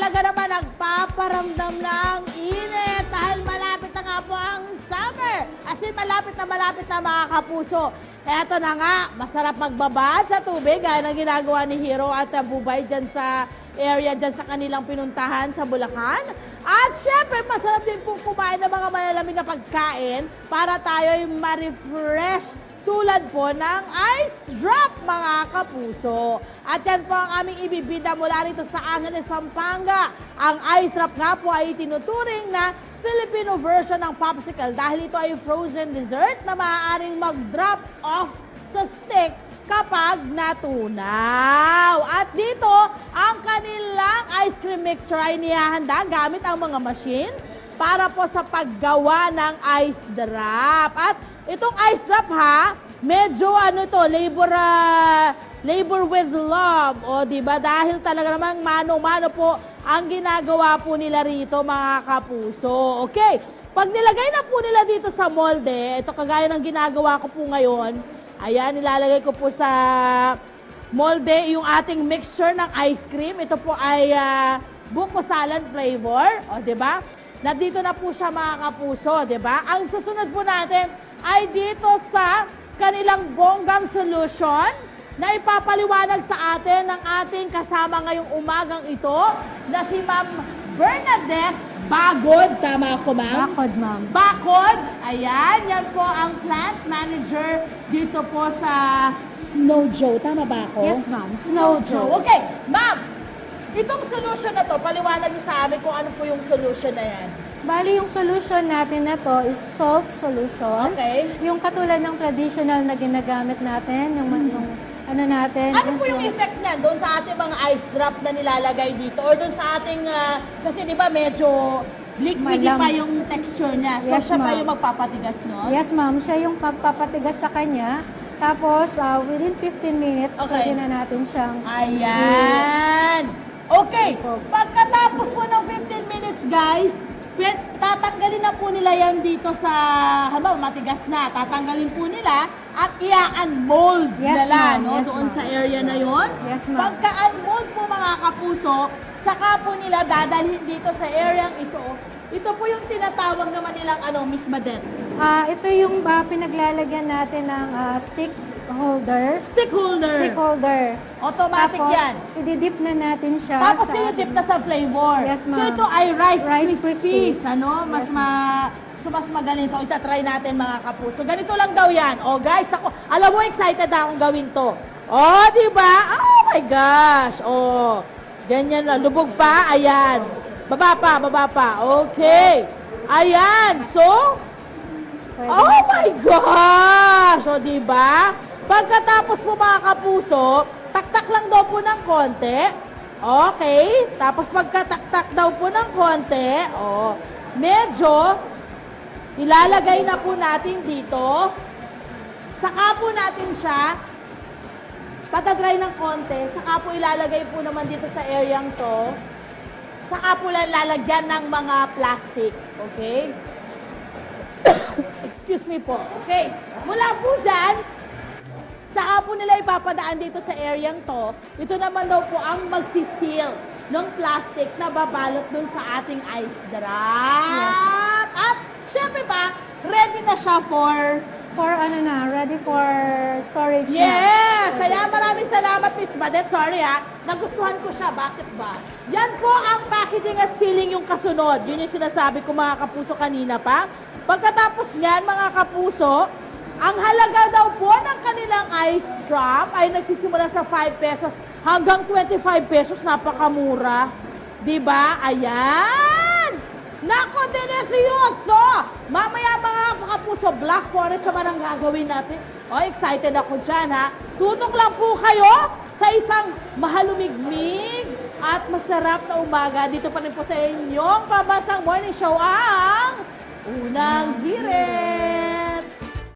talaga naman nagpaparamdam ng init dahil malapit na nga po ang summer. As in, malapit na mga kapuso. Eto na nga, masarap magbabad sa tubig gaya ng ginagawa ni Hero at Bubay dyan sa area, dyan sa kanilang pinuntahan sa Bulacan. At syempre, masarap din po kumain ng mga malalamig na pagkain para tayo'y ma-refresh tulad po ng ice drop, mga kapuso. At yan po ang aming ibibida mula rito sa Angeles, Pampanga. Ang ice drop nga po ay tinuturing na Filipino version ng popsicle dahil ito ay frozen dessert na maaaring mag-drop off sa stick kapag natunaw. At dito, ang kanilang ice cream mixture ay nihahanda gamit ang mga machines para po sa paggawa ng ice drop. At itong ice drop ha, medyo labor with love. O diba? Dahil talaga namang mano-mano po ang ginagawa po nila rito, mga kapuso. Okay, pag nilagay na po nila dito sa molde, ito kagaya ng ginagawa ko po ngayon, ayan, nilalagay ko po sa molde yung ating mixture ng ice cream. Ito po ay buko salad flavor. O diba? Nandito na po siya, mga kapuso, diba? Ang susunod po natin ay dito sa kanilang bonggang solution na ipapaliwanag sa atin ng ating kasama ngayong umagang ito na si Ma'am Bernadette Bagod. Tama ako, ma'am? Bakod, ma'am. Bakod. Ayan, yan po ang plant manager dito po sa Snow Joe. Tama ba ako? Yes, ma'am. Snow Joe. Okay, ma'am, itong solution na to, paliwanag niyo sa amin kung ano po yung solution na yan. Bali, yung solution natin na to is salt solution. Okay. Yung katulad ng traditional na ginagamit natin, yung ano natin. Ano po yung effect niyan doon sa ating mga ice drop na nilalagay dito? Or doon sa ating, kasi di ba medyo liquidy pa yung texture niya. So Yes, siya pa ma'am. yung magpapatigas, no? Yes, ma'am. Siya yung pagpapatigas sa kanya. Tapos, within 15 minutes, Okay. pwede na natin siyang Ayan. Okay. Pagkatapos po ng 15 minutes, guys, tatanggalin na po nila yan dito sa, halimbawa, matigas na. Tatanggalin po nila at i-unmold Yes, nila, ma'am. no? Yes, Doon ma'am. sa area na yon. Yes, ma'am. Pagka-unmold po, mga kapuso, saka po nila dadalhin dito sa area ito. Ito po yung tinatawag naman nilang Miss Madette. Ito yung pinaglalagyan natin ng stick holder. Stick holder. Stick holder. Automatic Tapos, yan. ididip na natin siya Tapos sa tinitip na sa flavor. Yes, So ma'am. ito ay Rice Rice Krispies. Krispies. Mas Yes, mas magaling to. Itatry natin, mga kapuso. Ganito lang daw yan. Oh guys, alam mo, excited akong gawin to. Oh, di ba? Oh my gosh. Oh, ganyan lang. Lubog pa. Ayan. Baba pa. Okay. Ayan. So, Pwede oh na siya. my gosh! O, diba? Pagkatapos po, mga kapuso, taktak lang daw po ng konti. Okay. Tapos pagkataktak daw po ng konti, medyo ilalagay na po natin dito. Saka po natin siya patadry ng konti. Saka po ilalagay po naman dito sa areang to. Saka po lang lalagyan ng mga plastic. Okay? Excuse me po. Okay. Mula po dyan, saka po nila ipapadaan dito sa areang to. Ito naman daw po ang magsiseal ng plastic na babalot dun sa ating ice drop. Yes. At syempre pa, ready na siya for... ready for storage na. Yes! Kaya maraming salamat, Miss Madette. Sorry nagustuhan ko siya. Bakit ba? Yan po ang packaging at sealing yung kasunod. Yun yung sinasabi ko, mga kapuso, kanina pa. Pagkatapos niyan, mga kapuso, ang halaga daw po ng kanilang ice drop ay nagsisimula sa 5 pesos hanggang 25 pesos. Napakamura. Diba? Ayan! Nako, delicioso! Mamaya, mga kapuso, Black Forest naman ang gagawin natin. Excited ako dyan, ha? Tutok lang po kayo sa isang mahalumigmig at masarap na umaga. Dito pa rin po sa inyong pabasang morning show ang Unang Hirit!